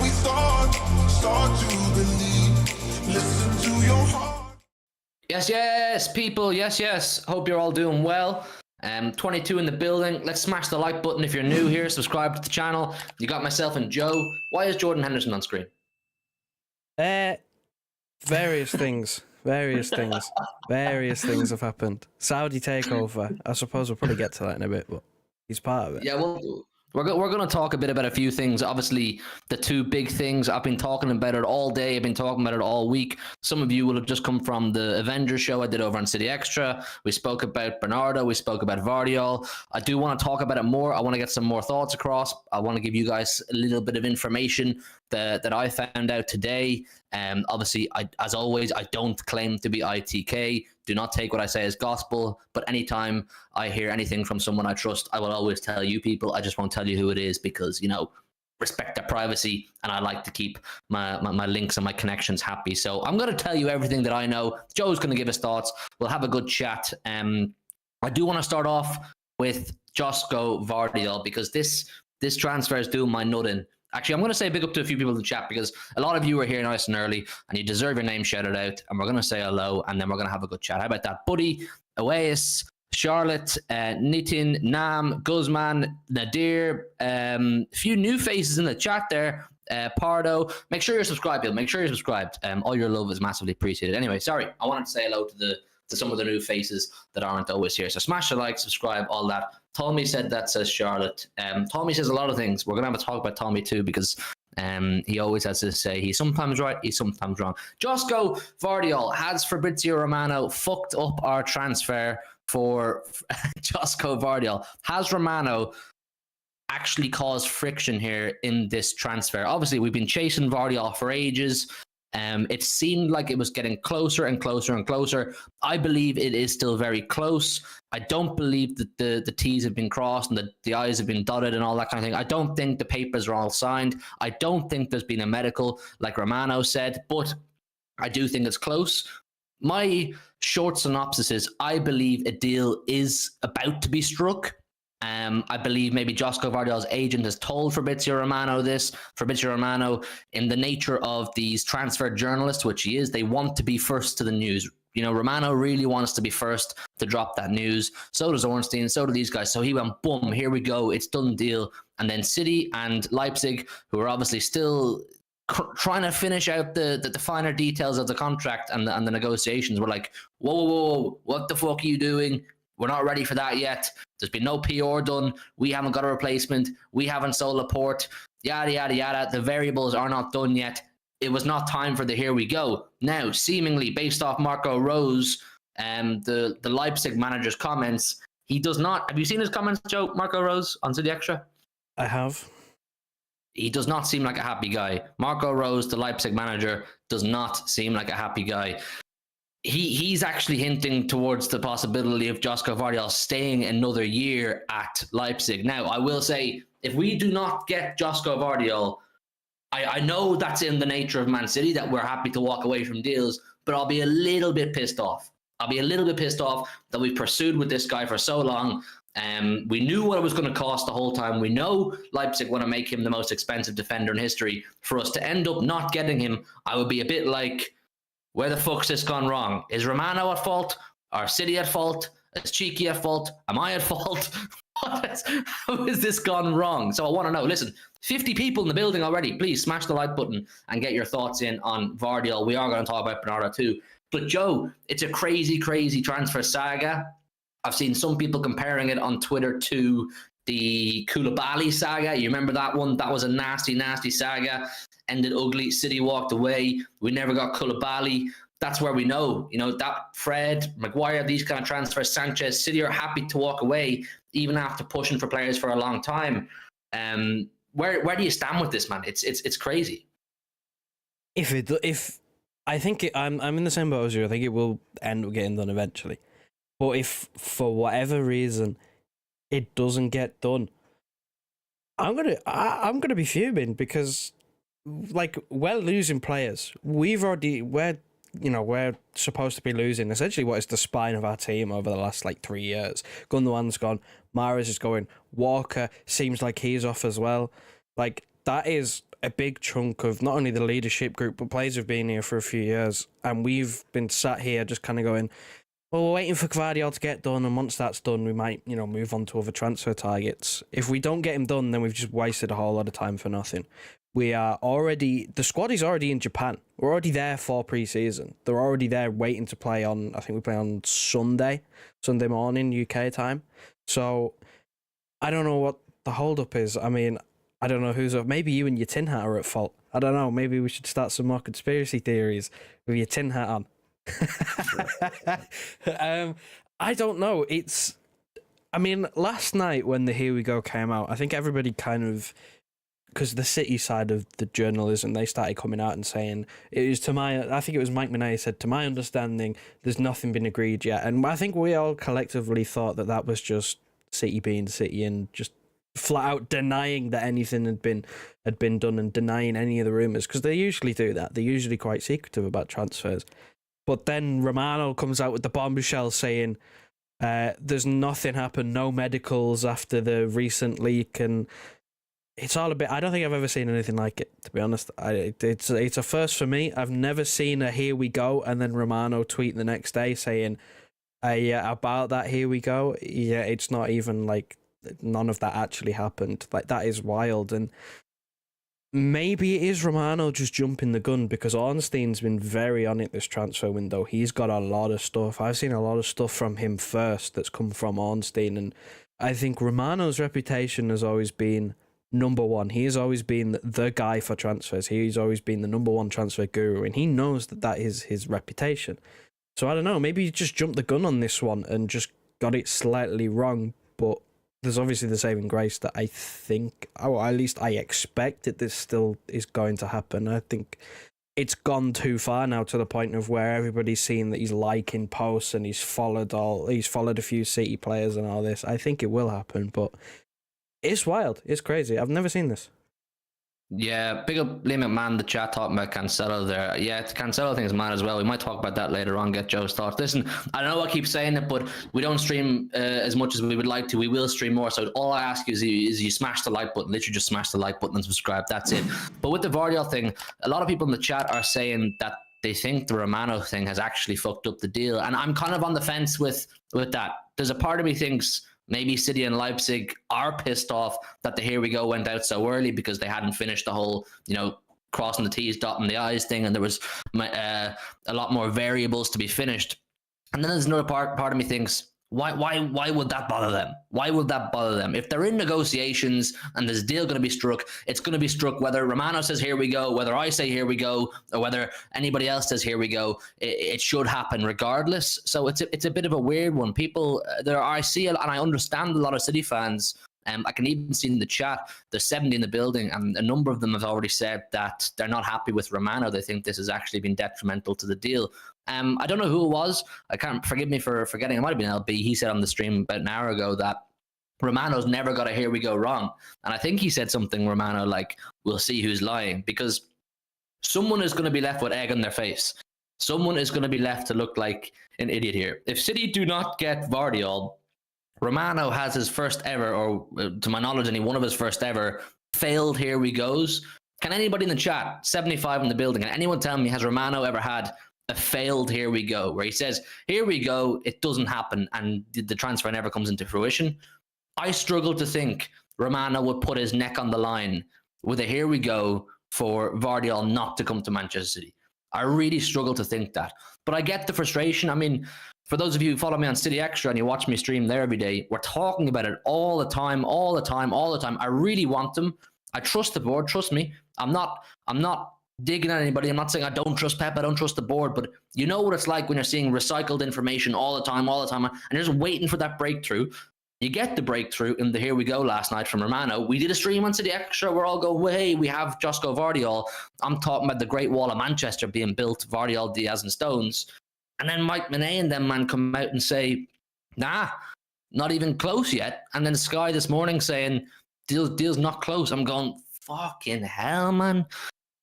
we start to believe. Listen to your heart. Yes, people. Yes. Hope you're all doing well. 22 in the building. Let's smash the like button if you're new here. Subscribe to the channel. You got myself and Joe. Why is Jordan Henderson on screen? Various things have happened. Saudi takeover. I suppose we'll probably get to that in a bit, but he's part of it. Yeah, well, we're going to talk a bit about a few things. Obviously, the two big things. I've been talking about it all day. I've been talking about it all week. Some of you will have just come from the Avengers show I did over on City Extra. We spoke about Bernardo. We spoke about Gvardiol. I do want to talk about it more. I want to get some more thoughts across. I want to give you guys a little bit of information that I found out today. Obviously, as always, I don't claim to be ITK. Do not take what I say as gospel, but anytime I hear anything from someone I trust, I will always tell you people. I just won't tell you who it is because, respect their privacy, and I like to keep my links and my connections happy. So I'm going to tell you everything that I know. Joe's going to give his thoughts. We'll have a good chat. I do want to start off with Josko Gvardiol because this transfer is doing my nut in. Actually, I'm going to say big up to a few people in the chat because a lot of you are here nice and early and you deserve your name shouted out, and we're going to say hello and then we're going to have a good chat. How about that? Buddy, Oasis, Charlotte, Nitin, Nam, Guzman, Nadir, a few new faces in the chat there. Pardo, make sure you're subscribed, Bill. Make sure you're subscribed. All your love is massively appreciated. Anyway, sorry, I wanted to say hello to some of the new faces that aren't always here. So smash the like, subscribe, all that. Tommy said that, says Charlotte. Tommy says a lot of things. We're going to have a talk about Tommy too because he always has to say he's sometimes right, he's sometimes wrong. Josko Gvardiol, has Fabrizio Romano fucked up our transfer for Josko Gvardiol? Has Romano actually caused friction here in this transfer? Obviously, we've been chasing Gvardiol for ages. It seemed like it was getting closer and closer and closer. I believe it is still very close. I don't believe that the T's have been crossed and the I's have been dotted and all that kind of thing. I don't think the papers are all signed. I don't think there's been a medical, like Romano said, but I do think it's close. My short synopsis is I believe a deal is about to be struck. I believe maybe Josko Gvardiol's agent has told Fabrizio Romano this. Fabrizio Romano, in the nature of these transfer journalists, which he is, they want to be first to the news. Romano really wants to be first to drop that news. So does Ornstein, so do these guys. So he went, boom, here we go, it's done deal. And then City and Leipzig, who are obviously still trying to finish out the finer details of the contract and the negotiations, were like, whoa, what the fuck are you doing? We're not ready for that yet. There's been no PR done. We haven't got a replacement. We haven't sold Laporte. Yada, yada, yada. The variables are not done yet. It was not time for the here we go. Now, seemingly, based off Marco Rose, the Leipzig manager's comments, he does not... Have you seen his comments, Joe? Marco Rose on City Extra? I have. He does not seem like a happy guy. Marco Rose, the Leipzig manager, does not seem like a happy guy. He's actually hinting towards the possibility of Josko Gvardiol staying another year at Leipzig. Now, I will say, if we do not get Josko Gvardiol, I know that's in the nature of Man City, that we're happy to walk away from deals, but I'll be a little bit pissed off. I'll be a little bit pissed off that we've pursued with this guy for so long. We knew what it was going to cost the whole time. We know Leipzig want to make him the most expensive defender in history. For us to end up not getting him, I would be a bit like, where the fuck's this gone wrong? Is Romano at fault? Are City at fault? Is Cheeky at fault? Am I at fault? How has this gone wrong? So I want to know. Listen, 50 people in the building already. Please smash the like button and get your thoughts in on Gvardiol. We are going to talk about Bernardo too. But Joe, it's a crazy, crazy transfer saga. I've seen some people comparing it on Twitter to the Koulibaly saga. You remember that one? That was a nasty, nasty saga. Ended ugly. City walked away. We never got Koulibaly. That's where we know, that Fred, Maguire, these kind of transfers, Sanchez, City are happy to walk away even after pushing for players for a long time. Where do you stand with this, man? It's crazy. I'm in the same boat as you. I think it will end up getting done eventually. But if for whatever reason it doesn't get done, I'm gonna be fuming because we're losing players. We're supposed to be losing essentially what is the spine of our team over the last 3 years. Gundogan's gone, Mahrez is going, Walker seems like he's off as well. that is a big chunk of not only the leadership group, but players have been here for a few years. And we've been sat here just kind of going, well, we're waiting for Gvardiol to get done. And once that's done, we might, move on to other transfer targets. If we don't get him done, then we've just wasted a whole lot of time for nothing. The squad is already in Japan. We're already there for pre-season. They're already there waiting to play on, I think we play on Sunday morning, UK time. So I don't know what the hold-up is. I mean, I don't know who's up. Maybe you and your tin hat are at fault. I don't know. Maybe we should start some more conspiracy theories with your tin hat on. I don't know. Last night when the Here We Go came out, I think everybody kind of, because the City side of the journalism, they started coming out and saying, I think it was Mike Minay said, to my understanding, there's nothing been agreed yet. And I think we all collectively thought that was just City being City and just flat out denying that anything had been done and denying any of the rumours, because they usually do that. They're usually quite secretive about transfers. But then Romano comes out with the bombshell saying there's nothing happened, no medicals after the recent leak, and it's all a bit. I don't think I've ever seen anything like it, to be honest. It's a first for me. I've never seen a Here We Go and then Romano tweet the next day saying, yeah, about that Here We Go. Yeah, it's not even like none of that actually happened. Like, that is wild. And maybe it is Romano just jumping the gun, because Ornstein's been very on it this transfer window. He's got a lot of stuff. I've seen a lot of stuff from him first that's come from Ornstein, and I think Romano's reputation has always been number one. He has always been the guy for transfers. He's always been the number one transfer guru, and he knows that is his reputation. So I don't know, maybe he just jumped the gun on this one and just got it slightly wrong, but there's obviously the saving grace that I think, or at least I expect that this still is going to happen. I think it's gone too far now, to the point of where everybody's seen that he's liking posts and he's followed a few City players and all this. I think it will happen, but it's wild. It's crazy. I've never seen this. Yeah, big up Lee McMahon, the chat talking about Cancelo there. Yeah, the Cancelo thing is mad as well. We might talk about that later on, get Joe's thoughts. Listen, I know I keep saying it, but we don't stream as much as we would like to. We will stream more. So all I ask is you smash the like button, literally just smash the like button and subscribe. That's it. But with the Gvardiol thing, a lot of people in the chat are saying that they think the Romano thing has actually fucked up the deal. And I'm kind of on the fence with that. There's a part of me thinks maybe City and Leipzig are pissed off that the Here We Go went out so early, because they hadn't finished the whole, crossing the T's, dotting the I's thing, and there was a lot more variables to be finished. And then there's another part of me thinks, why would that bother them? Why would that bother them? If they're in negotiations and there's a deal going to be struck, it's going to be struck whether Romano says here we go, whether I say here we go, or whether anybody else says here we go. It should happen regardless. So it's a bit of a weird one. People I see, and I understand a lot of City fans. I can even see in the chat, there's 70 in the building, and a number of them have already said that they're not happy with Romano. They think this has actually been detrimental to the deal. I don't know who it was. I can't, forgive me for forgetting. It might have been LB. He said on the stream about an hour ago that Romano's never got a Here We Go wrong. And I think he said something, Romano, like, we'll see who's lying, because someone is going to be left with egg on their face. Someone is going to be left to look like an idiot here. If City do not get Gvardiol, Romano has his first ever, or to my knowledge, one of his first ever failed Here We Goes. Can anybody in the chat, 75 in the building, can anyone tell me, has Romano ever had a failed Here We Go, where he says, here we go, it doesn't happen, and the transfer never comes into fruition? I struggle to think Romano would put his neck on the line with a Here We Go for Gvardiol not to come to Manchester City. I really struggle to think that. But I get the frustration. I mean, for those of you who follow me on City Extra and you watch me stream there every day, we're talking about it all the time. I really want them. I trust the board. Trust me. I'm not digging at anybody. I'm not saying I don't trust Pep. I don't trust the board. But you know what it's like when you're seeing recycled information all the time, and you're just waiting for that breakthrough. You get the breakthrough in the Here We Go last night from Romano. We did a stream on City Extra. We're all going, hey, we have Josko Gvardiol. I'm talking about the Great Wall of Manchester being built, Gvardiol, Diaz and Stones. And then Mike Minay and them, man, come out and say, nah, not even close yet. And then Sky this morning saying, deal's not close. I'm going, fucking hell, man.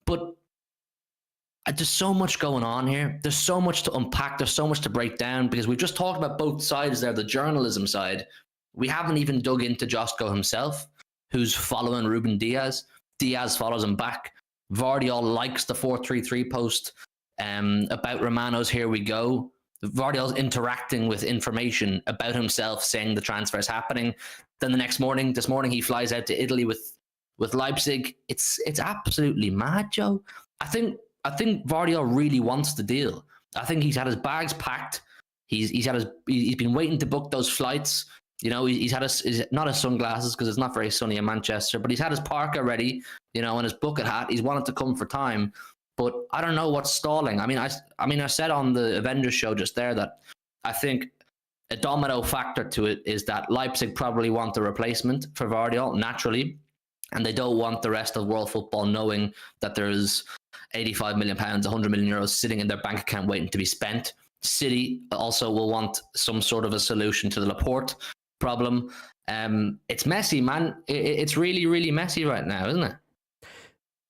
But there's so much going on here. There's so much to unpack. There's so much to break down, because we've just talked about both sides there, the journalism side. We haven't even dug into Josko himself, who's following Ruben Diaz. Diaz follows him back. Gvardiol likes the 4-3-3 post about Romano's Here We Go. Gvardiol's interacting with information about himself, saying the transfer is happening. Then this morning he flies out to Italy with Leipzig. It's absolutely mad, Joe. I think Gvardiol really wants the deal. I think he's had his bags packed. He's been waiting to book those flights. You know, he's had not his sunglasses because it's not very sunny in Manchester, but he's had his parka ready, you know, and his bucket hat. He's wanted to come for time, but I don't know what's stalling. I mean, I said on the Avengers show just there that I think a domino factor to it is that Leipzig probably want a replacement for Gvardiol naturally, and they don't want the rest of world football knowing that there's 85 million pounds, 100 million euros sitting in their bank account waiting to be spent. City also will want some sort of a solution to the Laporte problem. It's messy, man. It's really, really messy right now, isn't it?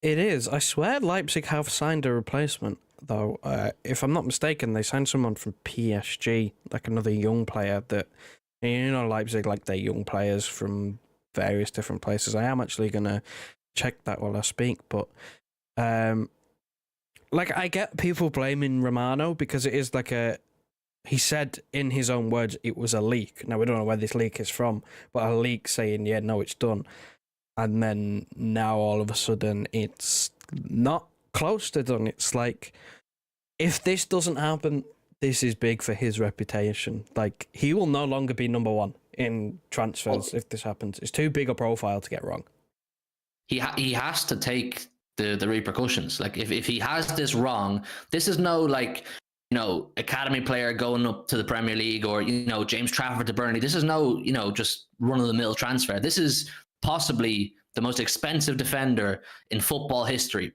It is. I swear Leipzig have signed a replacement, though. If I'm not mistaken, they signed someone from PSG, like another young player that, you know, Leipzig like their young players from various different places. I am actually going to check that while I speak, but like, I get people blaming Romano because it is like he said in his own words it was a leak. Now, we don't know where this leak is from, but a leak saying, yeah, no, it's done. And then now all of a sudden it's not close to done. It's like, if this doesn't happen, this is big for his reputation. Like, he will no longer be number one in transfers if this happens. It's too big a profile to get wrong. He has to take the repercussions. Like, if he has this wrong, this is no, like, you know, academy player going up to the Premier League, or, you know, James Trafford to Burnley. This is no, you know, just run-of-the-mill transfer. This is possibly the most expensive defender in football history.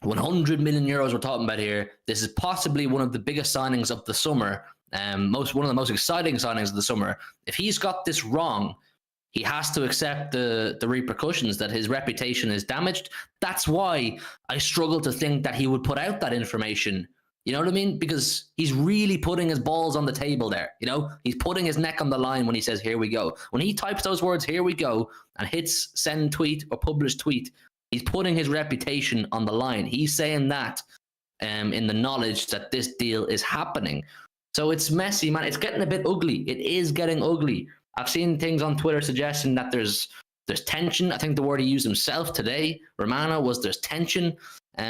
100 million euros we're talking about here. This is possibly one of the biggest signings of the summer, one of the most exciting signings of the summer. If he's got this wrong, he has to accept the repercussions, that his reputation is damaged. That's why I struggle to think that he would put out that information. You know what I mean? Because he's really putting his balls on the table there. You know, he's putting his neck on the line when he says, here we go. When he types those words, here we go, and hits send tweet or publish tweet, he's putting his reputation on the line. He's saying that in the knowledge that this deal is happening. So it's messy, man. It's getting a bit ugly. It is getting ugly. I've seen things on Twitter suggesting that there's tension. I think the word he used himself today, Romano, was there's tension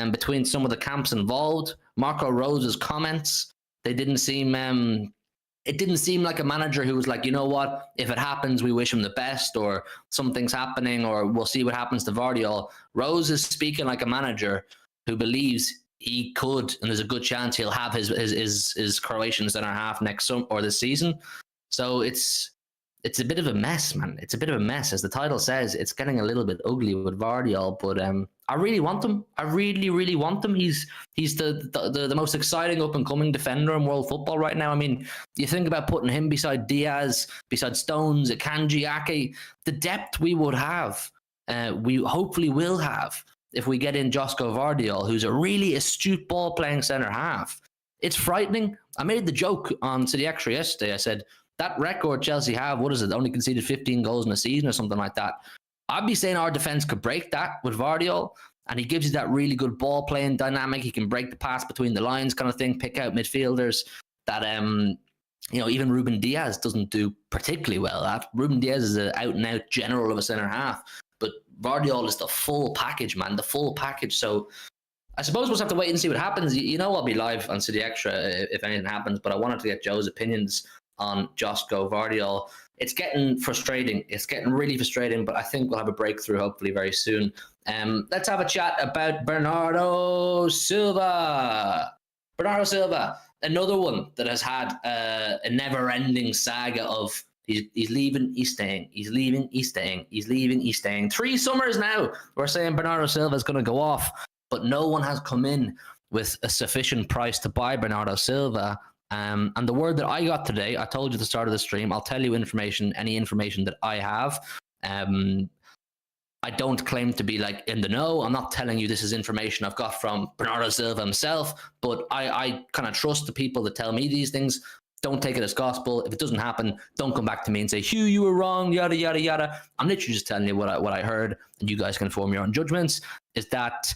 between some of the camps involved. Marco Rose's comments, it didn't seem like a manager who was like, you know what, if it happens, we wish him the best, or something's happening, or we'll see what happens to Gvardiol. Rose is speaking like a manager who believes he could, and there's a good chance he'll have his Croatian centre half next summer or this season. So it's a bit of a mess, man. It's a bit of a mess. As the title says, it's getting a little bit ugly with Gvardiol, but I really want him. I really, really want him. He's the most exciting up-and-coming defender in world football right now. I mean, you think about putting him beside Diaz, beside Stones, Akanji, Ake, the depth we would have, we hopefully will have, if we get in Josko Gvardiol, who's a really astute ball-playing centre-half. It's frightening. I made the joke on City Extra yesterday. I said, that record Chelsea have, what is it, only conceded 15 goals in a season or something like that. I'd be saying our defence could break that with Gvardiol, and he gives you that really good ball-playing dynamic. He can break the pass between the lines kind of thing, pick out midfielders that, you know, even Ruben Diaz doesn't do particularly well at. Ruben Diaz is an out-and-out general of a centre-half, but Gvardiol is the full package, man, the full package. So I suppose we'll just have to wait and see what happens. You know, I'll be live on City Extra if anything happens, but I wanted to get Joe's opinions on Josko Gvardiol. It's getting frustrating. It's getting really frustrating, but I think we'll have a breakthrough hopefully very soon. Let's have a chat about Bernardo Silva. Bernardo Silva, another one that has had a never-ending saga of he's leaving, he's staying, he's leaving, he's staying, he's leaving, he's staying. 3 summers now we're saying Bernardo Silva is going to go off, but no one has come in with a sufficient price to buy Bernardo Silva. And the word that I got today, I told you at the start of the stream, I'll tell you any information that I have. I don't claim to be like in the know. I'm not telling you this is information I've got from Bernardo Silva himself, but I kind of trust the people that tell me these things. Don't take it as gospel. If it doesn't happen, don't come back to me and say, Hugh, you were wrong, yada, yada, yada. I'm literally just telling you what I heard, and you guys can form your own judgments, is that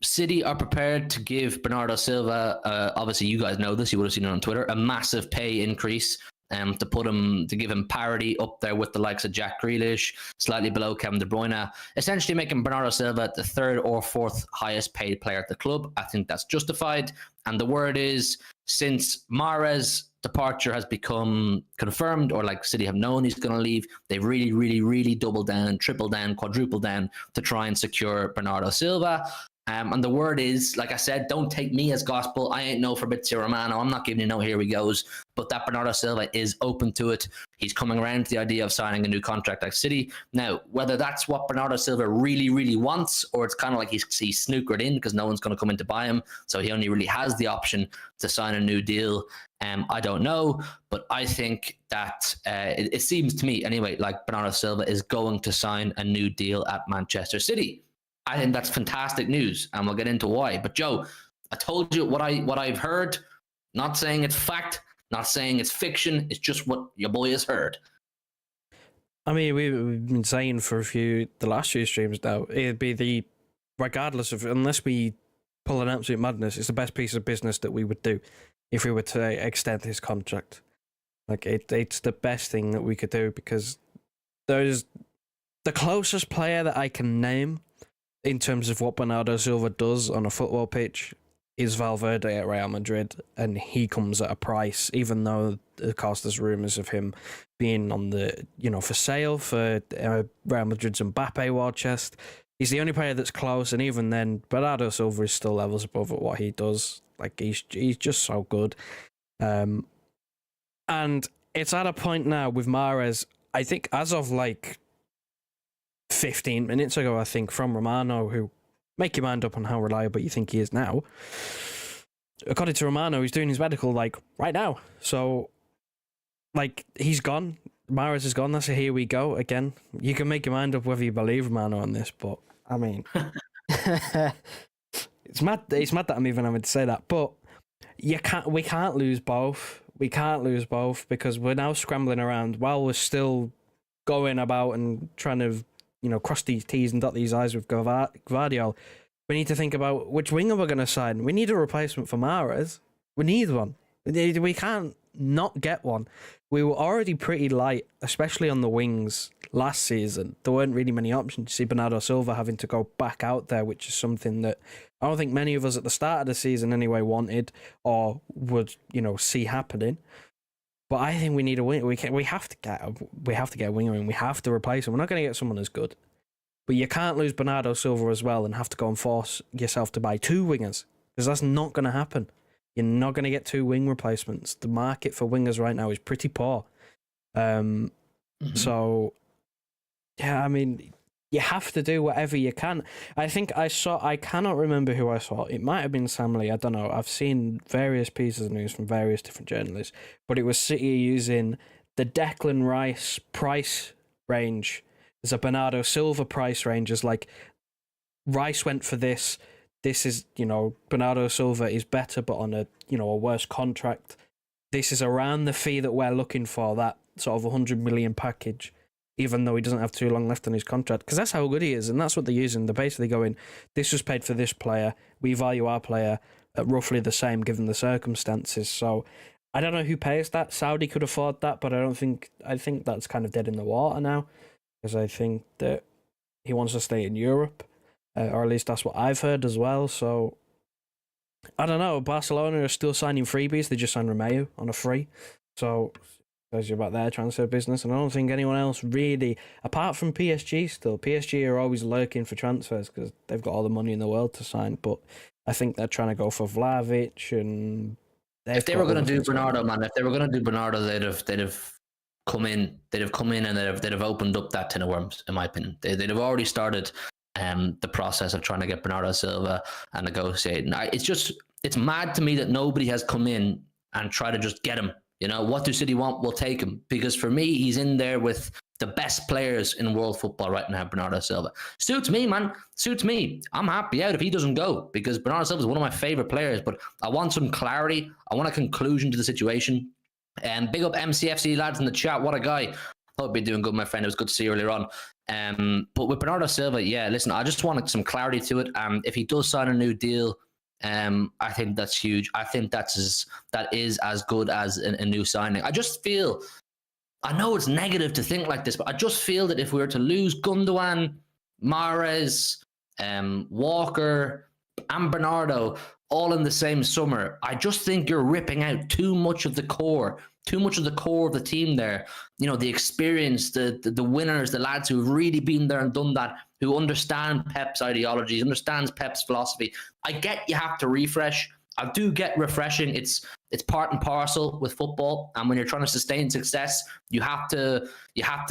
City are prepared to give Bernardo Silva, obviously you guys know this, you would have seen it on Twitter, a massive pay increase to give him parity up there with the likes of Jack Grealish, slightly below Kevin De Bruyne, essentially making Bernardo Silva the third or fourth highest paid player at the club. I think that's justified. And the word is, since Mahrez departure has become confirmed, or like City have known he's going to leave, they've really, really, really doubled down, tripled down, quadrupled down to try and secure Bernardo Silva. And the word is, like I said, don't take me as gospel. I ain't no Fabrizio Romano. I'm not giving you no here he goes. But that Bernardo Silva is open to it. He's coming around to the idea of signing a new contract at City. Now, whether that's what Bernardo Silva really, really wants, or it's kind of like he's snookered in because no one's going to come in to buy him, so he only really has the option to sign a new deal, I don't know. But I think that it seems to me, anyway, like Bernardo Silva is going to sign a new deal at Manchester City. I think that's fantastic news, and we'll get into why. But Joe, I told you what I've heard. Not saying it's fact, not saying it's fiction. It's just what your boy has heard. I mean, we've been saying for the last few streams now, it'd be regardless of, unless we pull an absolute madness, it's the best piece of business that we would do if we were to extend his contract. Like, it's the best thing that we could do, because there's the closest player that I can name in terms of what Bernardo Silva does on a football pitch is Valverde at Real Madrid, and he comes at a price, even though, of course, there's rumours of him being on the, for sale for Real Madrid's Mbappe war chest. He's the only player that's close, and even then, Bernardo Silva is still levels above at what he does. Like, he's just so good. And it's at a point now with Mahrez, I think, as of 15 minutes ago, I think, from Romano, who, make your mind up on how reliable you think he is now. According to Romano, he's doing his medical right now. So, he's gone. Mahrez is gone. That's a here we go again. You can make your mind up whether you believe Romano on this, but I mean, it's mad. It's mad that I'm even having to say that. But we can't lose both. We can't lose both, because we're now scrambling around while we're still going about and trying to, cross these T's and dot these I's with Gvardiol. We need to think about which winger we're going to sign. We need a replacement for Mahrez. We need one. We can't not get one. We were already pretty light, especially on the wings last season. There weren't really many options. You see Bernardo Silva having to go back out there, which is something that I don't think many of us at the start of the season anyway wanted or would, see happening. But I think we need a winger. We have to get a winger, and we have to replace him. We're not going to get someone as good. But you can't lose Bernardo Silva as well and have to go and force yourself to buy two wingers, because that's not going to happen. You're not going to get two wing replacements. The market for wingers right now is pretty poor. So, yeah, I mean, you have to do whatever you can. I think I cannot remember who I saw. It might have been Sam Lee. I don't know. I've seen various pieces of news from various different journalists, but it was City using the Declan Rice price range as a Bernardo Silva price range, as Rice went for this. This is, Bernardo Silva is better, but on a worse contract. This is around the fee that we're looking for, that sort of 100 million package, even though he doesn't have too long left on his contract, because that's how good he is, and that's what they're using. They're basically going, this was paid for this player, we value our player at roughly the same given the circumstances. So I don't know who pays that. Saudi could afford that, but I think that's kind of dead in the water now, because I think that he wants to stay in Europe, or at least that's what I've heard as well. So I don't know. Barcelona are still signing freebies. They just signed Romeo on a free. So tells you about their transfer business, and I don't think anyone else really, apart from PSG still. PSG are always lurking for transfers because they've got all the money in the world to sign, but I think they're trying to go for Vlahovic, and if they were going to do Bernardo, they'd have come in and they'd have opened up that tin of worms, in my opinion. They'd have already started the process of trying to get Bernardo Silva and negotiating. It's mad to me that nobody has come in and tried to just get him. What do City want? We'll take him. Because for me, he's in there with the best players in world football right now, Bernardo Silva. Suits me, man. Suits me. I'm happy out if he doesn't go because Bernardo Silva is one of my favorite players, but I want some clarity. I want a conclusion to the situation. And big up MCFC lads in the chat. What a guy. Hope you're doing good, my friend. It was good to see you earlier on. But with Bernardo Silva, yeah, listen, I just wanted some clarity to it. If he does sign a new deal, I think that's huge. I think that is as good as a new signing. I just feel, I know it's negative to think like this, but I just feel that if we were to lose Gundogan, Mahrez, Walker, and Bernardo all in the same summer, I just think you're ripping out too much of the core of the team there. You know, the experience, the winners, the lads who've really been there and done that, who understand Pep's ideologies, understands Pep's philosophy. I get you have to refresh. I do get refreshing. It's part and parcel with football. And when you're trying to sustain success, you have to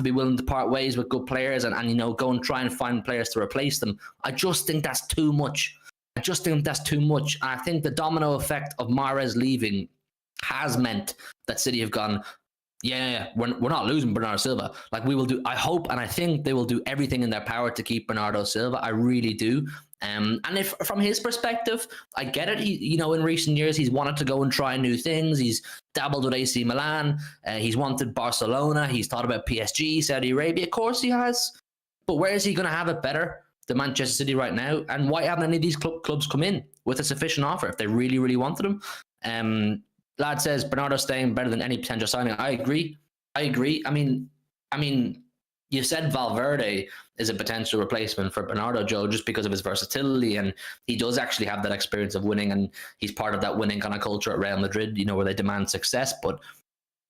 be willing to part ways with good players and you know, go and try and find players to replace them. I just think that's too much. And I think the domino effect of Mahrez leaving has meant that City have gone, yeah, we're not losing Bernardo Silva. Like, we will do, I hope and I think they will do everything in their power to keep Bernardo Silva. I really do. And if from his perspective, I get it. He, you know, in recent years, he's wanted to go and try new things. He's dabbled with AC Milan. He's wanted Barcelona. He's thought about PSG, Saudi Arabia. Of course he has. But where is he going to have it better than Manchester City right now? And why haven't any of these clubs come in with a sufficient offer if they really, really wanted him? Lad says Bernardo staying better than any potential signing. I agree. I mean, you said Valverde is a potential replacement for Bernardo, Joe, just because of his versatility, and he does actually have that experience of winning, and he's part of that winning kind of culture at Real Madrid, you know, where they demand success. But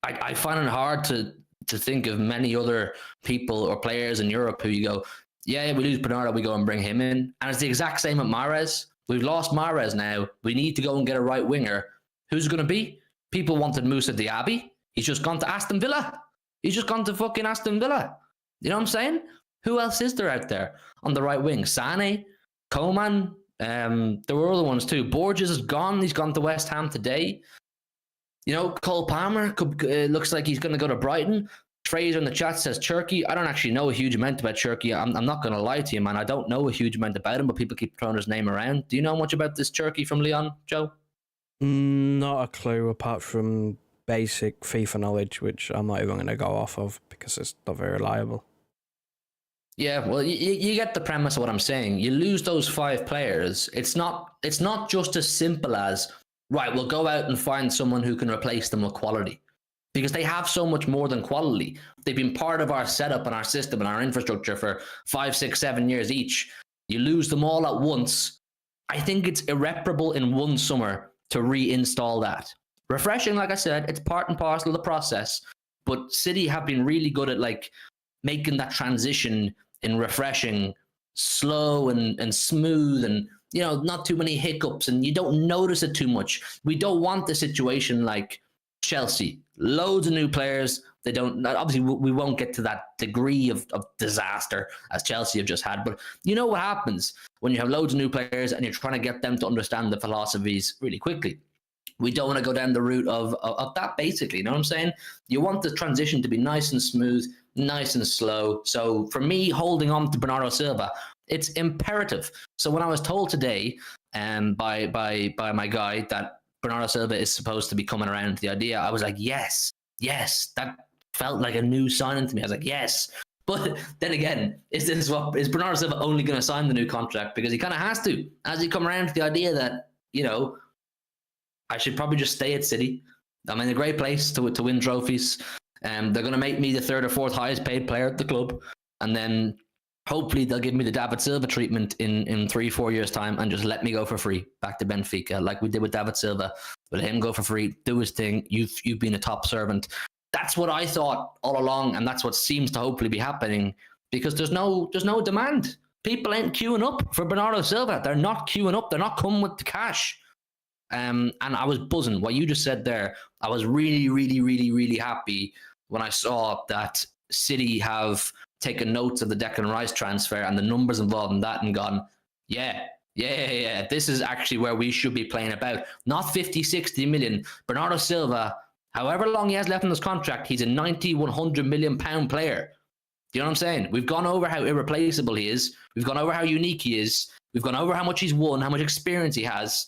I find it hard to think of many other people or players in Europe who you go, yeah, we lose Bernardo, we go and bring him in. And it's the exact same with Mahrez. We've lost Mahrez now. We need to go and get a right winger. Who's going to be? People wanted Moussa Diaby. He's just gone to Aston Villa. He's just gone to fucking Aston Villa. You know what I'm saying? Who else is there out there on the right wing? Sane, Coman. There were other ones too. Borges is gone. He's gone to West Ham today. You know, Cole Palmer looks like he's going to go to Brighton. Fraser in the chat says Turkey. I don't actually know a huge amount about Turkey. I'm not going to lie to you, man. I don't know a huge amount about him, but people keep throwing his name around. Do you know much about this Turkey from Lyon, Joe? Not a clue, apart from basic FIFA knowledge, which I'm not even going to go off of because it's not very reliable. Yeah, well, you get the premise of what I'm saying. You lose those 5 players. It's not just as simple as, right, we'll go out and find someone who can replace them with quality. Because they have so much more than quality. They've been part of our setup and our system and our infrastructure for 5, 6, 7 years each. You lose them all at once. I think it's irreparable in one summer to reinstall that. Refreshing, like I said, it's part and parcel of the process. But City have been really good at like making that transition in refreshing, slow and smooth, and you know, not too many hiccups, and you don't notice it too much. We don't want the situation like Chelsea. Loads of new players. They don't, obviously we won't get to that degree of disaster as Chelsea have just had, but you know what happens when you have loads of new players and you're trying to get them to understand the philosophies really quickly. We don't want to go down the route of that, basically. You know what I'm saying? You want the transition to be nice and smooth, nice and slow. So for me, holding on to Bernardo Silva, it's imperative. So when I was told today by my guy that Bernardo Silva is supposed to be coming around to the idea, I was like, yes, that felt like a new signing to me. I was like, yes. But then again, is Bernardo Silva only going to sign the new contract because he kind of has to, as he come around to the idea that, you know, I should probably just stay at City. I'm in a great place to win trophies. They're going to make me the 3rd or 4th highest paid player at the club. And then hopefully they'll give me the David Silva treatment in 3-4 years' time and just let me go for free back to Benfica, like we did with David Silva. Let him go for free, do his thing. You've been a top servant. That's what I thought all along, and that's what seems to hopefully be happening because there's no demand. People ain't queuing up for Bernardo Silva. They're not queuing up. They're not coming with the cash. And I was buzzing. What you just said there, I was really, really, really, really happy when I saw that City have taken notes of the Declan Rice transfer and the numbers involved in that and gone, yeah, this is actually where we should be playing about. Not 50, 60 million. Bernardo Silva, however long he has left in his contract, he's a 90, 100 million pound player. Do you know what I'm saying? We've gone over how irreplaceable he is. We've gone over how unique he is. We've gone over how much he's won, how much experience he has.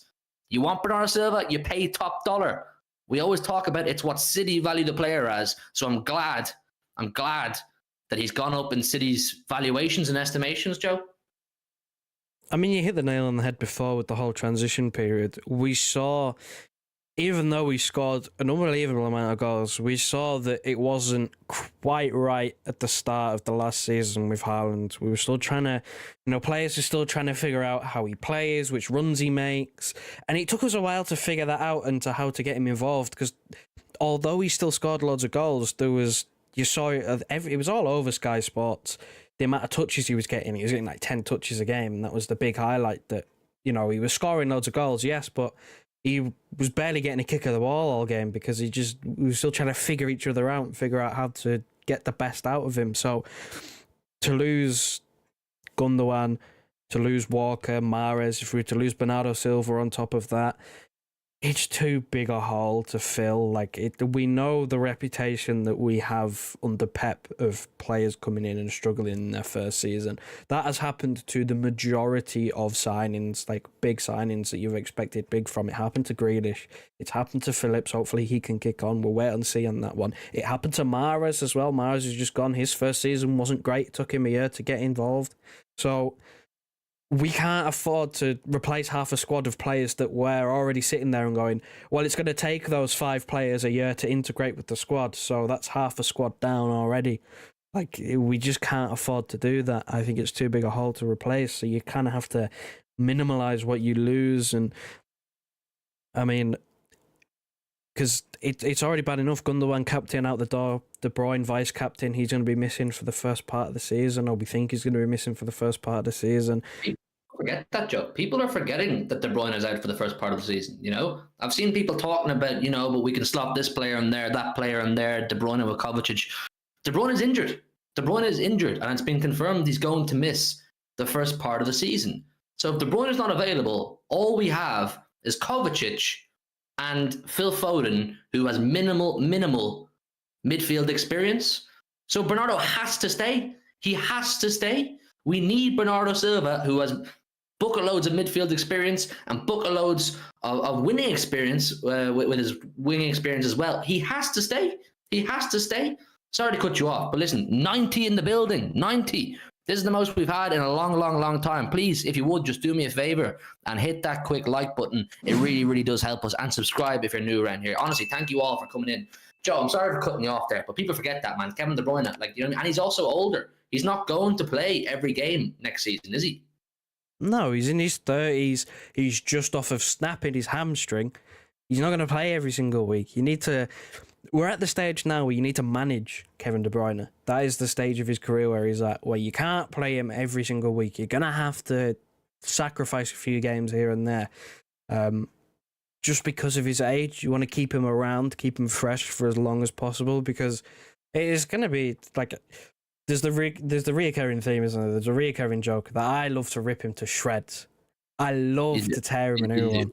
You want Bernardo Silva, you pay top dollar. We always talk about it's what City value the player as. So I'm glad that he's gone up in City's valuations and estimations, Joe. I mean, you hit the nail on the head before with the whole transition period. We saw, even though we scored an unbelievable amount of goals, we saw that it wasn't quite right at the start of the last season with Haaland. We were still trying to, players are still trying to figure out how he plays, which runs he makes. And it took us a while to figure that out and to how to get him involved, because although he still scored loads of goals, you saw it was all over Sky Sports. The amount of touches he was getting like 10 touches a game, and that was the big highlight. That he was scoring loads of goals, yes, but he was barely getting a kick of the ball all game because we was still trying to figure each other out and figure out how to get the best out of him. So to lose Gundogan, to lose Walker, Mahrez, if we were to lose Bernardo Silva on top of that, it's too big a hole to fill. We know the reputation that we have under Pep of players coming in and struggling in their first season. That has happened to the majority of signings, like big signings that you've expected big from. It happened to Grealish. It's happened to Phillips. Hopefully he can kick on. We'll wait and see on that one. It happened to Mahrez as well. Mahrez has just gone. His first season wasn't great. It took him a year to get involved. So we can't afford to replace half a squad of players that were already sitting there and going, well, it's going to take those 5 players a year to integrate with the squad, so that's half a squad down already. We just can't afford to do that. I think it's too big a hole to replace, so you kind of have to minimalise what you lose. And I mean, because it's already bad enough. Gundogan captain out the door, De Bruyne vice captain. He's going to be missing for the first part of the season, or we think he's going to be missing for the first part of the season. People forget that, Joe. People are forgetting that De Bruyne is out for the first part of the season. I've seen people talking about, but we can slot this player in there, that player in there, De Bruyne with Kovacic. De Bruyne is injured. De Bruyne is injured, and it's been confirmed he's going to miss the first part of the season. So if De Bruyne is not available, all we have is Kovacic and Phil Foden, who has minimal midfield experience. So Bernardo has to stay. He has to stay. We need Bernardo Silva, who has bucket loads of midfield experience and bucket loads of winning experience with his winning experience as well. He has to stay. He has to stay. Sorry to cut you off, but listen, 90 in the building, 90. This is the most we've had in a long time. Please, if you would, just do me a favor and hit that quick like button. It really, really does help us. And subscribe if you're new around here. Honestly, thank you all for coming in. Joe, I'm sorry for cutting you off there, but people forget that, man. Kevin De Bruyne, and he's also older. He's not going to play every game next season, is he? No, he's in his 30s. He's just off of snapping his hamstring. He's not going to play every single week. We're at the stage now where you need to manage Kevin De Bruyne. That is the stage of his career where he's at, where you can't play him every single week. You're going to have to sacrifice a few games here and there. Just because of his age, you want to keep him around, keep him fresh for as long as possible, because it is going to be like, there's the reoccurring theme, isn't there? There's a reoccurring joke that I love to rip him to shreds. I love to tear him a new one.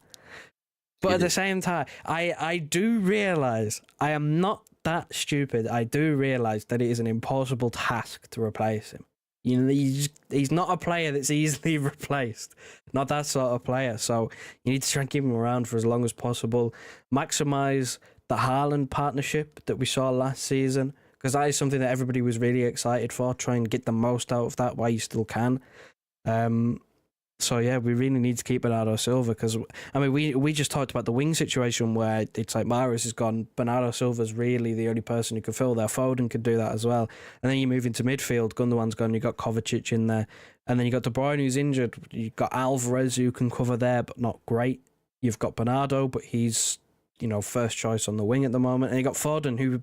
But at the same time, I do realise, I am not that stupid. I do realise that it is an impossible task to replace him. He's not a player that's easily replaced. Not that sort of player. So you need to try and keep him around for as long as possible. Maximise the Haaland partnership that we saw last season, because that is something that everybody was really excited for. Try and get the most out of that while you still can. So yeah, we really need to keep Bernardo Silva, because I mean we just talked about the wing situation where it's like Mahrez is gone, Bernardo Silva's really the only person who could fill there. Foden could do that as well, and then you move into midfield. Gundogan's gone, you got Kovacic in there, and then you got De Bruyne who's injured. You've got Alvarez who can cover there, but not great. You've got Bernardo, but he's first choice on the wing at the moment, and you got Foden who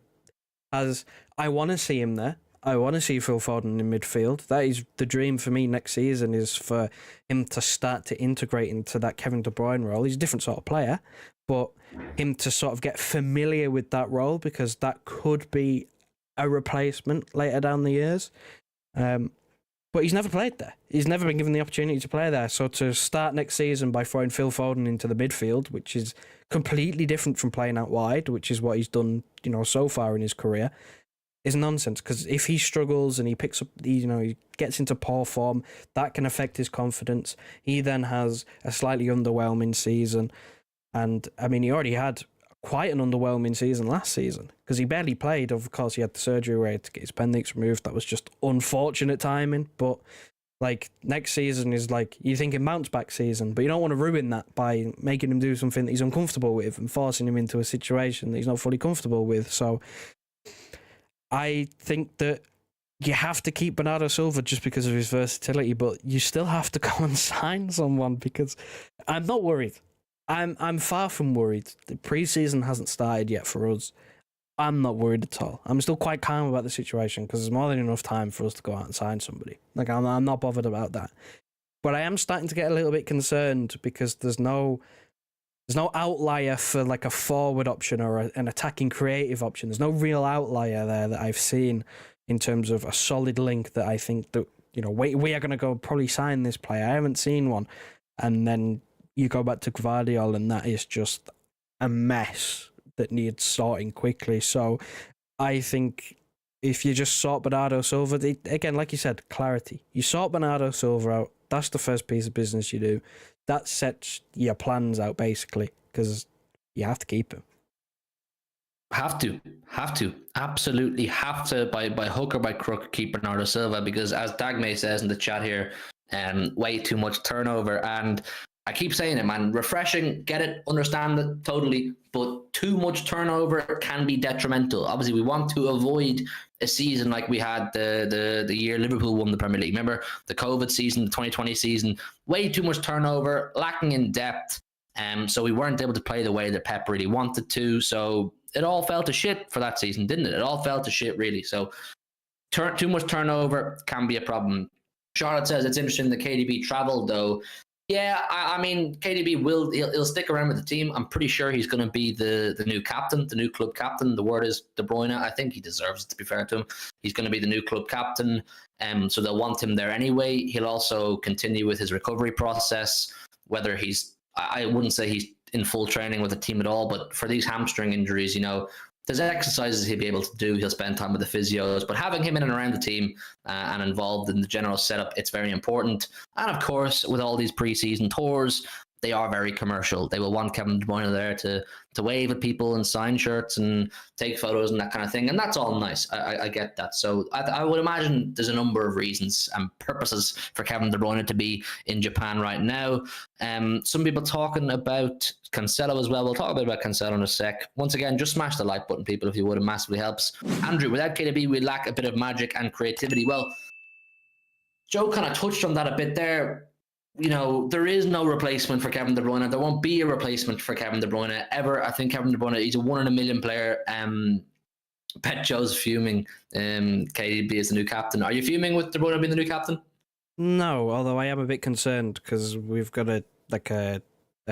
has. I want to see him there. I want to see Phil Foden in midfield. That is the dream for me next season, is for him to start to integrate into that Kevin De Bruyne role. He's a different sort of player, but him to sort of get familiar with that role, because that could be a replacement later down the years. But he's never played there. He's never been given the opportunity to play there. So to start next season by throwing Phil Foden into the midfield, which is completely different from playing out wide, which is what he's done, so far in his career, is nonsense, because if he struggles and he picks up, he gets into poor form, that can affect his confidence. He then has a slightly underwhelming season. And I mean, he already had quite an underwhelming season last season because he barely played. Of course, he had the surgery where he had to get his appendix removed. That was just unfortunate timing. But like next season is like, you're thinking bounce back season, but you don't want to ruin that by making him do something that he's uncomfortable with and forcing him into a situation that he's not fully comfortable with. So I think that you have to keep Bernardo Silva just because of his versatility, but you still have to go and sign someone, because I'm not worried. I'm far from worried. The preseason hasn't started yet for us. I'm not worried at all. I'm still quite calm about the situation because there's more than enough time for us to go out and sign somebody. Like, I'm not bothered about that. But I am starting to get a little bit concerned because there's no outlier for like a forward option or an attacking creative option. There's no real outlier there that I've seen in terms of a solid link that I think that, we are going to go probably sign this player. I haven't seen one. And then you go back to Gvardiol and that is just a mess that needs sorting quickly. So I think if you just sort Bernardo Silva, again, like you said, clarity. You sort Bernardo Silva out. That's the first piece of business you do. That sets your plans out, basically, because you have to keep him. Have to, absolutely have to, by hook or by crook, keep Bernardo Silva, because as Dagmay says in the chat here, way too much turnover. And I keep saying it, man, refreshing, get it, understand it totally, but too much turnover can be detrimental. Obviously, we want to avoid a season like we had the year Liverpool won the Premier League. Remember the COVID season, the 2020 season, way too much turnover, lacking in depth. So we weren't able to play the way that Pep really wanted to. So it all fell to shit for that season, didn't it? It all fell to shit, really. So too much turnover can be a problem. Charlotte says it's interesting that KDB traveled, though. Yeah, I mean, KDB he'll stick around with the team. I'm pretty sure he's going to be the new captain, the new club captain. The word is De Bruyne. I think he deserves it, to be fair to him. He's going to be the new club captain, so they'll want him there anyway. He'll also continue with his recovery process, whether I wouldn't say he's in full training with the team at all, but for these hamstring injuries, there's exercises he'll be able to do. He'll spend time with the physios, but having him in and around the team and involved in the general setup, it's very important. And of course, with all these preseason tours, they are very commercial. They will want Kevin De Bruyne there to wave at people and sign shirts and take photos and that kind of thing. And that's all nice. I get that. So I would imagine there's a number of reasons and purposes for Kevin De Bruyne to be in Japan right now. Some people talking about Cancelo as well. We'll talk a bit about Cancelo in a sec. Once again, just smash the like button, people, if you would. It massively helps. Andrew, without KDB, we lack a bit of magic and creativity. Well, Joe kind of touched on that a bit there. There is no replacement for Kevin De Bruyne. There won't be a replacement for Kevin De Bruyne ever. I think Kevin De Bruyne, he's a 1 in a million player. Pet Joe's fuming. KDB is the new captain. Are you fuming with De Bruyne being the new captain? No, although I am a bit concerned because we've got a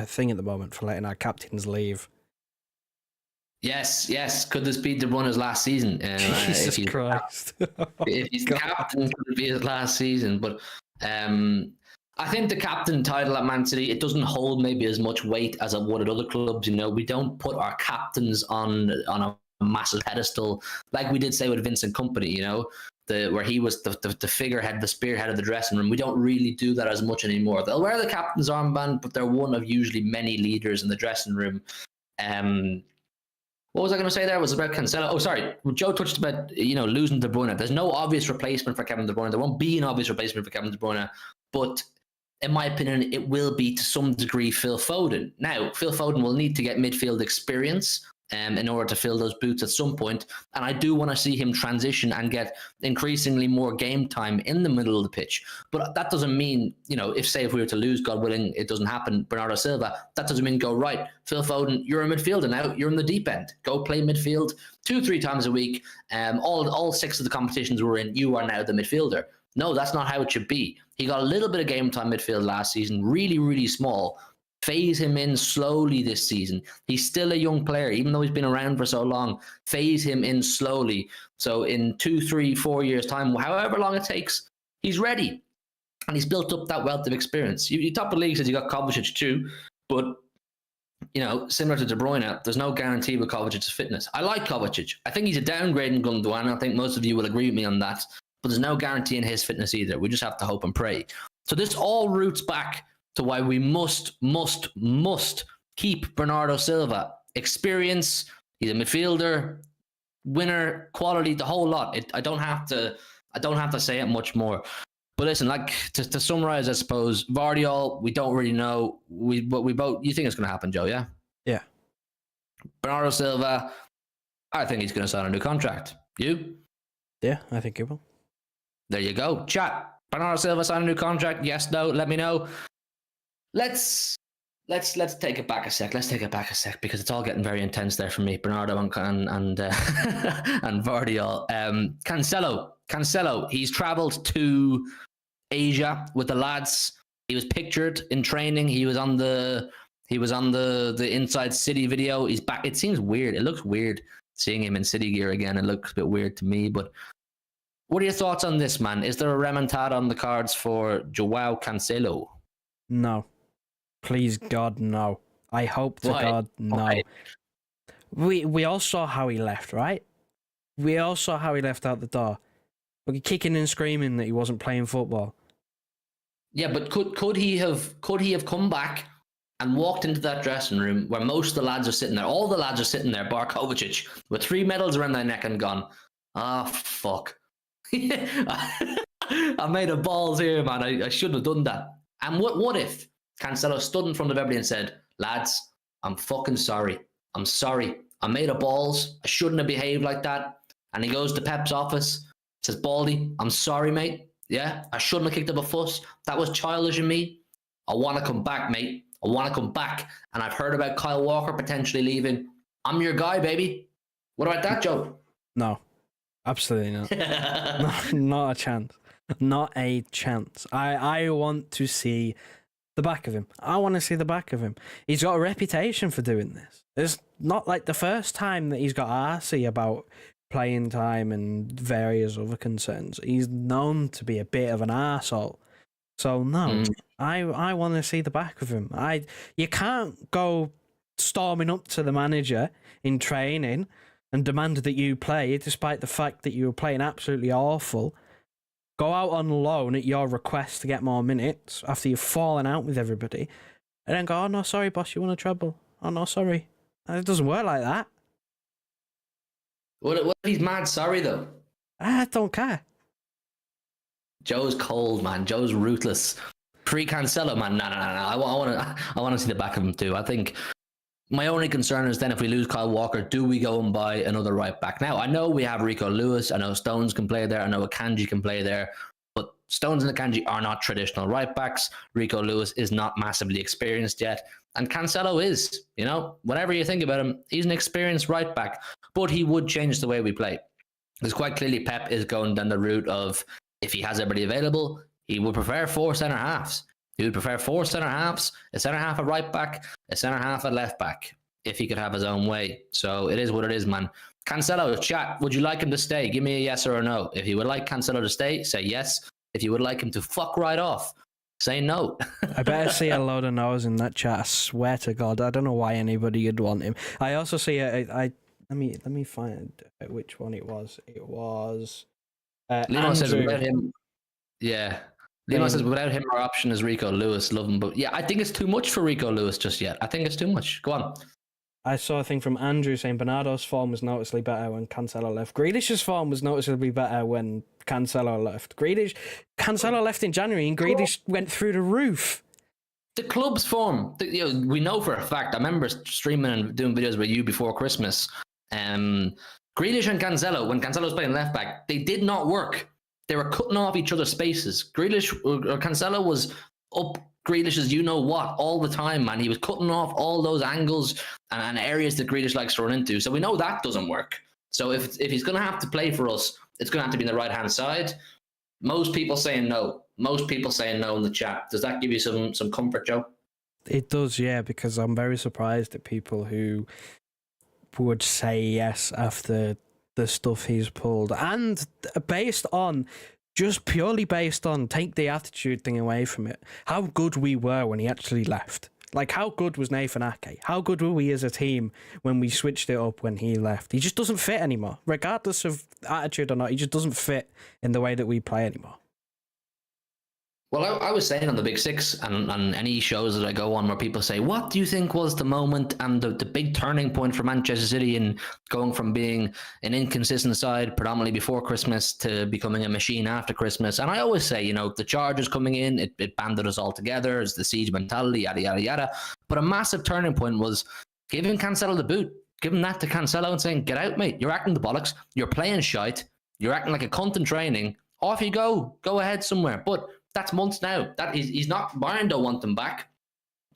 thing at the moment for letting our captains leave. Yes. Could this be De Bruyne's last season? Jesus Christ. If he's the captain, could it be his last season? But I think the captain title at Man City, it doesn't hold maybe as much weight as it would at other clubs. We don't put our captains on a massive pedestal like we did say with Vincent Kompany, where he was the figurehead, the spearhead of the dressing room. We don't really do that as much anymore. They'll wear the captain's armband, but they're one of usually many leaders in the dressing room. What was I going to say there? It was about Cancelo. Oh, sorry. Joe touched about, losing De Bruyne. There's no obvious replacement for Kevin De Bruyne. There won't be an obvious replacement for Kevin De Bruyne, but in my opinion, it will be to some degree Phil Foden. Now, Phil Foden will need to get midfield experience in order to fill those boots at some point. And I do want to see him transition and get increasingly more game time in the middle of the pitch. But that doesn't mean, if we were to lose, God willing, it doesn't happen, Bernardo Silva, that doesn't mean go, right, Phil Foden, you're a midfielder now, you're in the deep end. Go play midfield 2-3 times a week. All 6 of the competitions we're in, you are now the midfielder. No, that's not how it should be. He got a little bit of game time midfield last season, really, really small. Phase him in slowly this season. He's still a young player, even though he's been around for so long. Phase him in slowly. So in 2, 3, 4 years' time, however long it takes, he's ready. And he's built up that wealth of experience. You top of the league says you got Kovacic too, but similar to De Bruyne, there's no guarantee with Kovacic's fitness. I like Kovacic. I think he's a downgrade in Gundogan. I think most of you will agree with me on that. But there's no guarantee in his fitness either. We just have to hope and pray. So this all roots back to why we must keep Bernardo Silva. Experience. He's a midfielder, winner, quality, the whole lot. I don't have to say it much more. But listen, like to summarize, I suppose Gvardiol, we don't really know. But we both. You think it's going to happen, Joe? Yeah. Yeah. Bernardo Silva, I think he's going to sign a new contract. You? Yeah, I think he will. There you go. Chat. Bernardo Silva sign a new contract? Yes, no. Let me know. Let's take it back a sec. Let's take it back a sec because it's all getting very intense there for me. Bernardo and Gvardiol. Cancelo. He's travelled to Asia with the lads. He was pictured in training. He was on the Inside City video. He's back. It seems weird. It looks weird seeing him in City gear again. It looks a bit weird to me. But what are your thoughts on this, man? Is there a remontada on the cards for Joao Cancelo? No. Please, God, no. I hope to Why? God, no. Why? We all saw how he left, right? We all saw how he left out the door. Like, kicking and screaming that he wasn't playing football. Yeah, but could he have come back and walked into that dressing room where most of the lads are sitting there? All the lads are sitting there, bar Kovacic, with 3 medals around their neck and gone, fuck. I made a balls here, man. I shouldn't have done that. And what if Cancelo stood in front of everybody and said, lads, I'm fucking sorry. I'm sorry. I made a balls. I shouldn't have behaved like that. And he goes to Pep's office, says, Baldy, I'm sorry, mate. Yeah, I shouldn't have kicked up a fuss. That was childish in me. I want to come back, mate. I want to come back. And I've heard about Kyle Walker potentially leaving. I'm your guy, baby. What about that, Joe? No, absolutely not. Not a chance. Not a chance. I want to see the back of him. I want to see the back of him. He's got a reputation for doing this. It's not like the first time that he's got arsey about playing time and various other concerns. He's known to be a bit of an arsehole. So no, I want to see the back of him. You can't go storming up to the manager in training and demand that you play, despite the fact that you were playing absolutely awful. Go out on loan at your request to get more minutes after you've fallen out with everybody, and then go, oh no, sorry boss, you want a treble. Oh no, sorry. And it doesn't work like that. What if he's mad sorry, though? I don't care. Joe's cold, man. Joe's ruthless. Pre-Cancelo, man. No. I want to see the back of him too. I think my only concern is then if we lose Kyle Walker, do we go and buy another right back? Now, I know we have Rico Lewis. I know Stones can play there. I know Akanji can play there. But Stones and Akanji are not traditional right backs. Rico Lewis is not massively experienced yet. And Cancelo is, whenever you think about him, he's an experienced right back. But he would change the way we play. Because quite clearly Pep is going down the route of, if he has everybody available, he would prefer 4 centre-halves. He would prefer 4 centre-halves, a centre-half at right back, a centre-half at left back, if he could have his own way. So it is what it is, man. Cancelo, chat, would you like him to stay? Give me a yes or a no. If you would like Cancelo to stay, say yes. If you would like him to fuck right off, say no. I better see a load of no's in that chat. I swear to God, I don't know why anybody would want him. I also see let me find which one it was. It was Lino says without him. Yeah. Lino says without him, our option is Rico Lewis. Love him, but yeah, I think it's too much for Rico Lewis just yet. I think it's too much. Go on. I saw a thing from Andrew saying Bernardo's form was noticeably better when Cancelo left. Grealish's form was noticeably better when Cancelo left. Cancelo left in January and Grealish went through the roof. The club's form, we know for a fact. I remember streaming and doing videos with you before Christmas. Grealish and Cancelo, when Cancelo was playing left back, they did not work. They were cutting off each other's spaces. Cancelo was up Grealish's you-know-what all the time, man. He was cutting off all those angles and areas that Grealish likes to run into. So we know that doesn't work. So if he's going to have to play for us, it's going to have to be on the right-hand side. Most people saying no. Most people saying no in the chat. Does that give you some comfort, Joe? It does, yeah, because I'm very surprised at people who would say yes after the stuff he's pulled. And purely based on, take the attitude thing away from it, how good we were when he actually left. Like, how good was Nathan Ake? How good were we as a team when we switched it up when he left? He just doesn't fit anymore. Regardless of attitude or not, he just doesn't fit in the way that we play anymore. Well, I was saying on the Big Six and any shows that I go on where people say, what do you think was the moment and the big turning point for Manchester City in going from being an inconsistent side predominantly before Christmas to becoming a machine after Christmas? And I always say, the Chargers coming in, it banded us all together. It's the siege mentality, yada, yada, yada. But a massive turning point was giving Cancelo the boot, giving that to Cancelo and saying, get out, mate. You're acting the bollocks. You're playing shite. You're acting like a cunt in training. Off you go. Go ahead somewhere. But that's months now. That he's not. Bayern don't want him back,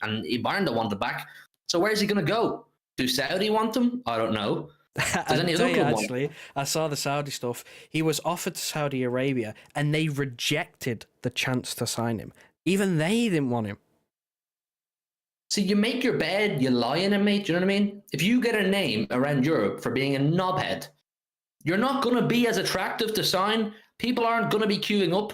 and Bayern don't want him back. So where's he going to go? Do Saudi want him? I don't know. Does any other club want him? I saw the Saudi stuff. He was offered to Saudi Arabia, and they rejected the chance to sign him. Even they didn't want him. So you make your bed, you lie in it, mate. Do you know what I mean? If you get a name around Europe for being a knobhead, you're not going to be as attractive to sign. People aren't going to be queuing up.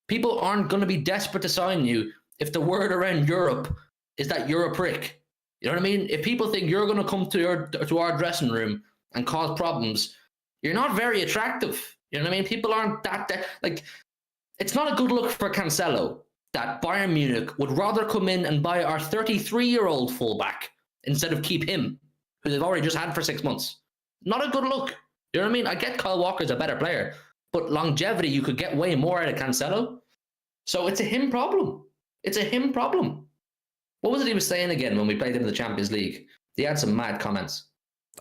People aren't going to be desperate to sign you if the word around Europe is that you're a prick. You know what I mean? If people think you're going to come to our dressing room and cause problems, you're not very attractive. You know what I mean? People aren't that like, it's not a good look for Cancelo that Bayern Munich would rather come in and buy our 33-year-old fullback instead of keep him, who they've already just had for 6 months. Not a good look. You know what I mean? I get Kyle Walker's a better player, but longevity, you could get way more out of Cancelo. So it's a him problem. It's a him problem. What was it he was saying again when we played him in the Champions League? He had some mad comments.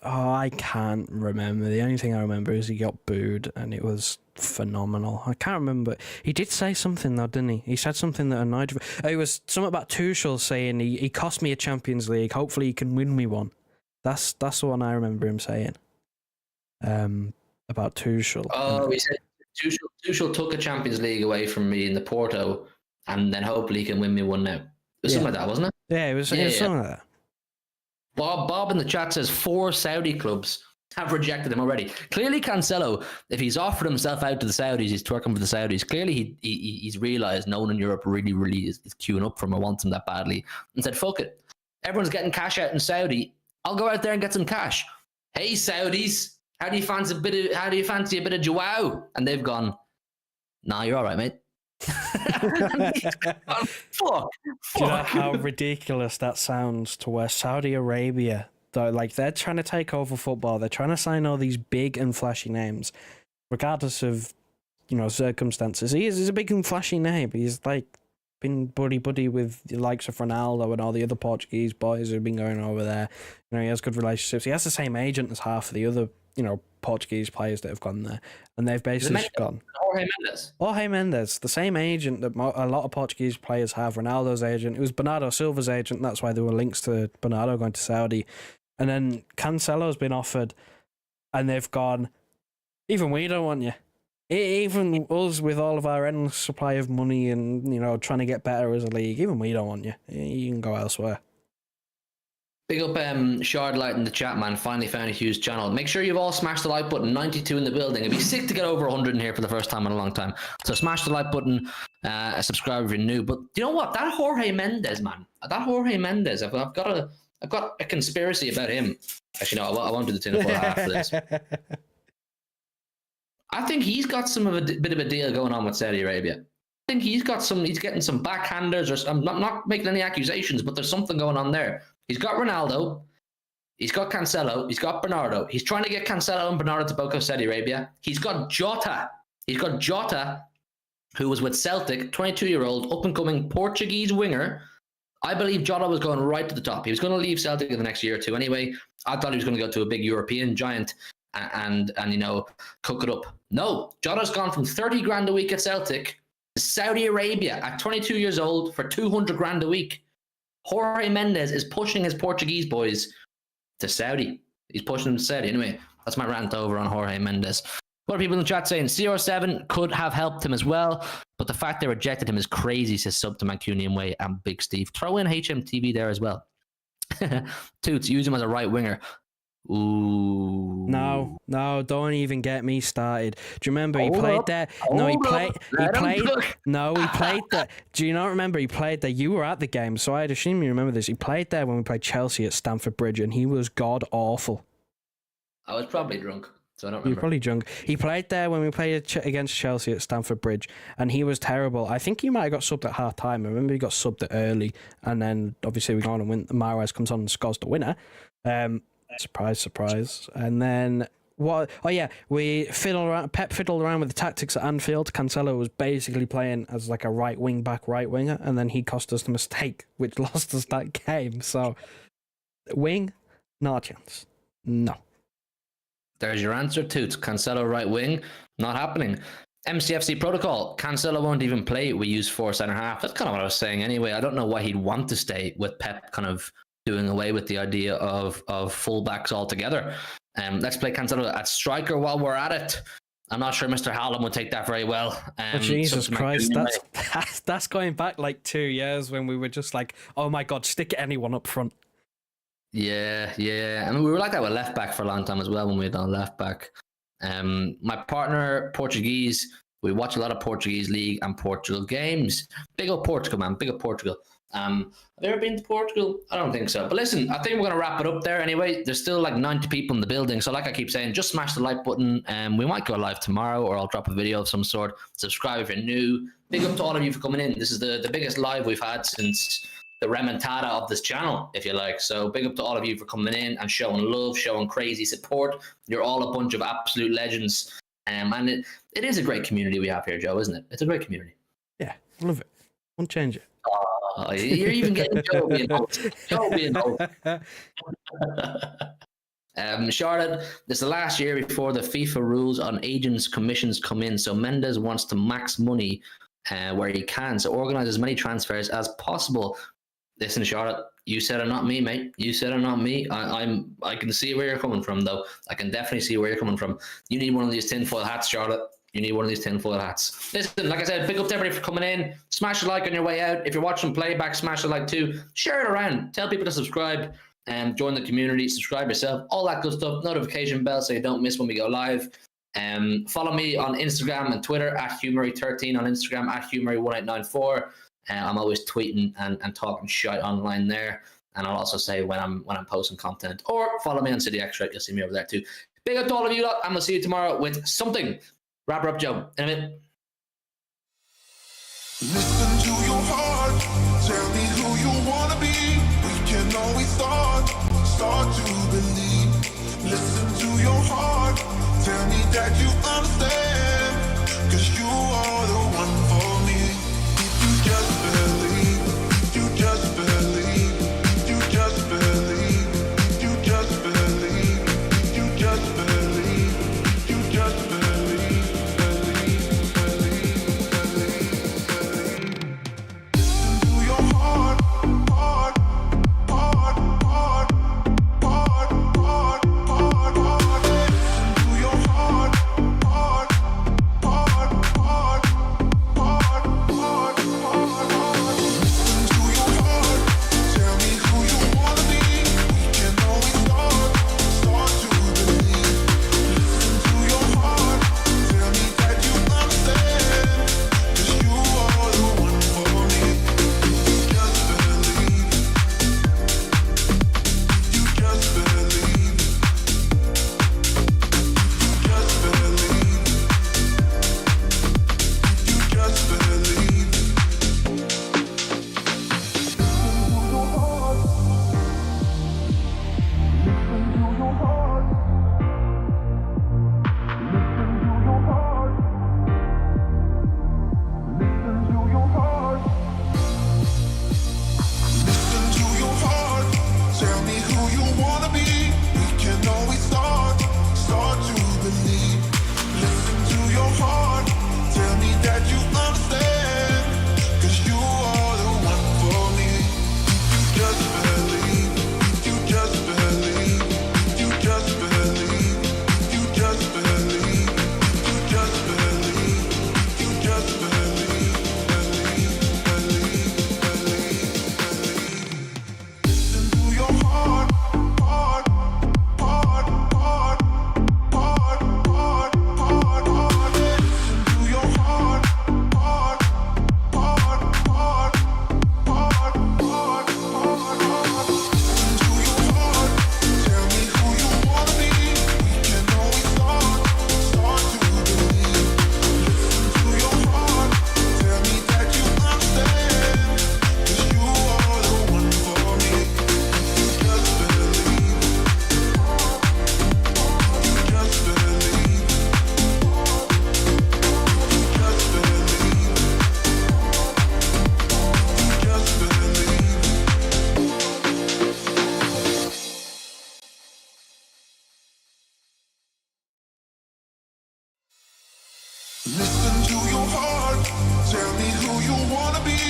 Oh, I can't remember. The only thing I remember is he got booed, and it was phenomenal. I can't remember. He did say something, though, didn't he? He said something that annoyed me. It was something about Tuchel saying he cost me a Champions League. Hopefully he can win me one. That's the one I remember him saying. About Tuchel. Oh, he said Tuchel took a Champions League away from me in the Porto, and then hopefully he can win me one now. It was something like that, wasn't it? Yeah, it was something like that. Bob in the chat says 4 Saudi clubs have rejected him already. Clearly, Cancelo, if he's offered himself out to the Saudis, he's twerking for the Saudis. Clearly, he's realised no one in Europe really is queuing up for him or wants him that badly, and said, "Fuck it, everyone's getting cash out in Saudi. I'll go out there and get some cash. Hey, Saudis, how do you fancy a bit of Joao?" And they've gone, "Nah, you're all right, mate." Fuck. Do you know how ridiculous that sounds to where Saudi Arabia, though, like, they're trying to take over football, they're trying to sign all these big and flashy names, regardless of, circumstances. He's a big and flashy name. He's like been buddy with the likes of Ronaldo and all the other Portuguese boys who've been going over there. He has good relationships. He has the same agent as half of the other, Portuguese players that have gone there, and they've basically gone. Jorge Mendes, the same agent that a lot of Portuguese players have. Ronaldo's agent. It was Bernardo Silva's agent. That's why there were links to Bernardo going to Saudi, and then Cancelo's been offered, and they've gone. Even we don't want you. Even us, with all of our endless supply of money and trying to get better as a league, even we don't want you. You can go elsewhere. Big up Shardlight in the chat, man. Finally found a huge channel. Make sure you've all smashed the like button. 92 in the building. It'd be sick to get over 100 in here for the first time in a long time. So smash the like button, subscribe if you're new. But you know what? That Jorge Mendes, man. That Jorge Mendes. I've got a conspiracy about him. Actually, no, I won't do the tinfoil half for this. I think he's got a bit of a deal going on with Saudi Arabia. I think he's getting some backhanders, or I'm not making any accusations, but there's something going on there. He's got Ronaldo, he's got Cancelo, he's got Bernardo. He's trying to get Cancelo and Bernardo to both go Saudi Arabia. He's got Jota. Who was with Celtic, 22-year-old, up-and-coming Portuguese winger. I believe Jota was going right to the top. He was going to leave Celtic in the next year or two anyway. I thought he was going to go to a big European giant and cook it up. No, Jota's gone from 30 grand a week at Celtic to Saudi Arabia at 22 years old for 200 grand a week. Jorge Mendes is pushing his Portuguese boys to Saudi. He's pushing them to Saudi. Anyway, that's my rant over on Jorge Mendes. What are people in the chat saying? CR7 could have helped him as well, but the fact they rejected him is crazy, says Sub to Mancunian Way and Big Steve. Throw in HMTV there as well. Toots, use him as a right winger. Ooh. No, don't even get me started. Do you remember he Hold played up, there? hold No, he up. played. He Let him played. cook. No, he played there. Do you not remember he played there? You were at the game, so I'd assume you remember this. He played there when we played Chelsea at Stamford Bridge, and he was god awful. I was probably drunk, so I don't You were remember. probably drunk. He played there when we played against Chelsea at Stamford Bridge, and he was terrible. I think he might have got subbed at half time. I remember he got subbed early, and then obviously we go on and win. Mahrez comes on and scores the winner. Surprise, surprise. And then what? Oh yeah, we fiddled around. Pep fiddled around with the tactics at Anfield. Cancelo was basically playing as like a right winger, and then he cost us the mistake, which lost us that game. So, wing, not a chance. No. There's your answer, Toots. Cancelo right wing, not happening. MCFC protocol. Cancelo won't even play. We use 4 centre half. That's kind of what I was saying anyway. I don't know why he'd want to stay with Pep kind of doing away with the idea of fullbacks altogether. Let's play Cancelo at striker while we're at it. I'm not sure Mr. Haaland would take that very well. Jesus Christ, that's going back like 2 years when we were just like, oh my God, stick anyone up front. Yeah. I mean, we were like that with left back for a long time as well when we had done left back. My partner, Portuguese, we watch a lot of Portuguese league and Portugal games. Big up Portugal, man. Big up Portugal. Have you ever been to Portugal? I don't think so. But listen, I think we're going to wrap it up there anyway. There's still like 90 people in the building. So like I keep saying, just smash the like button. We might go live tomorrow, or I'll drop a video of some sort. Subscribe if you're new. Big up to all of you for coming in. This is the biggest live we've had since the remontada of this channel, if you like. So big up to all of you for coming in and showing love, showing crazy support. You're all a bunch of absolute legends. And it is a great community we have here, Joe, isn't it? It's a great community. Yeah, love it. Won't change it. Oh, you're even getting Joe being old. Joe being old. Charlotte, this is the last year before the FIFA rules on agents' commissions come in. So Mendes wants to max money where he can. So organize as many transfers as possible. Listen, Charlotte, you said it, not me, mate. You said it, not me. I can see where you're coming from, though. I can definitely see where you're coming from. You need one of these tinfoil hats, Charlotte. You need one of these tinfoil hats. Listen, like I said, big up to everybody for coming in. Smash a like on your way out. If you're watching playback, smash a like too. Share it around. Tell people to subscribe and join the community. Subscribe yourself. All that good stuff. Notification bell so you don't miss when we go live. Follow me on Instagram and Twitter at Humery13, on Instagram at Humery1894. I'm always tweeting and talking shit online there. And I'll also say when I'm posting content. Or follow me on City Extra. You'll see me over there too. Big up to all of you lot, and we'll see you tomorrow with something. Wrap her up, Joe. In a minute. Listen to your heart. Tell me who you wanna be. We can always start to believe. Listen to your heart. Tell me that you understand. 'Cause you are the one for me. If you just believe, you just believe, you just believe, you just believe, you just believe, you just believe. Heart, heart, heart, heart, heart. Listen to your heart. Tell me who you wanna be.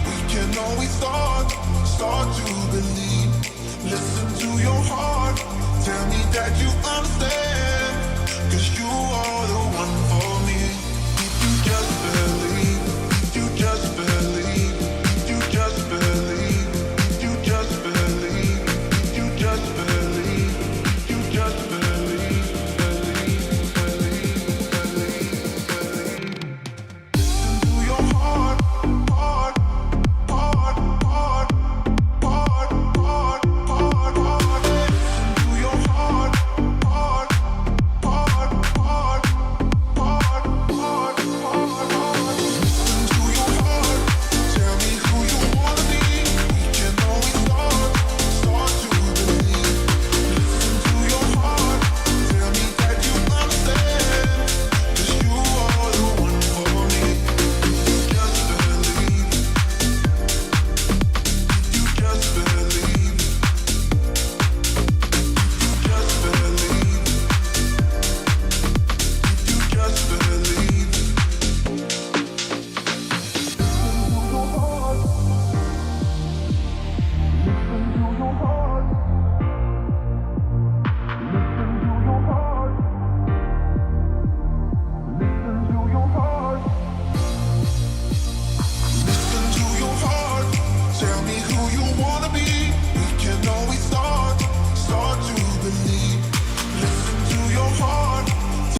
We can always start to believe. Listen to your heart. Tell me that you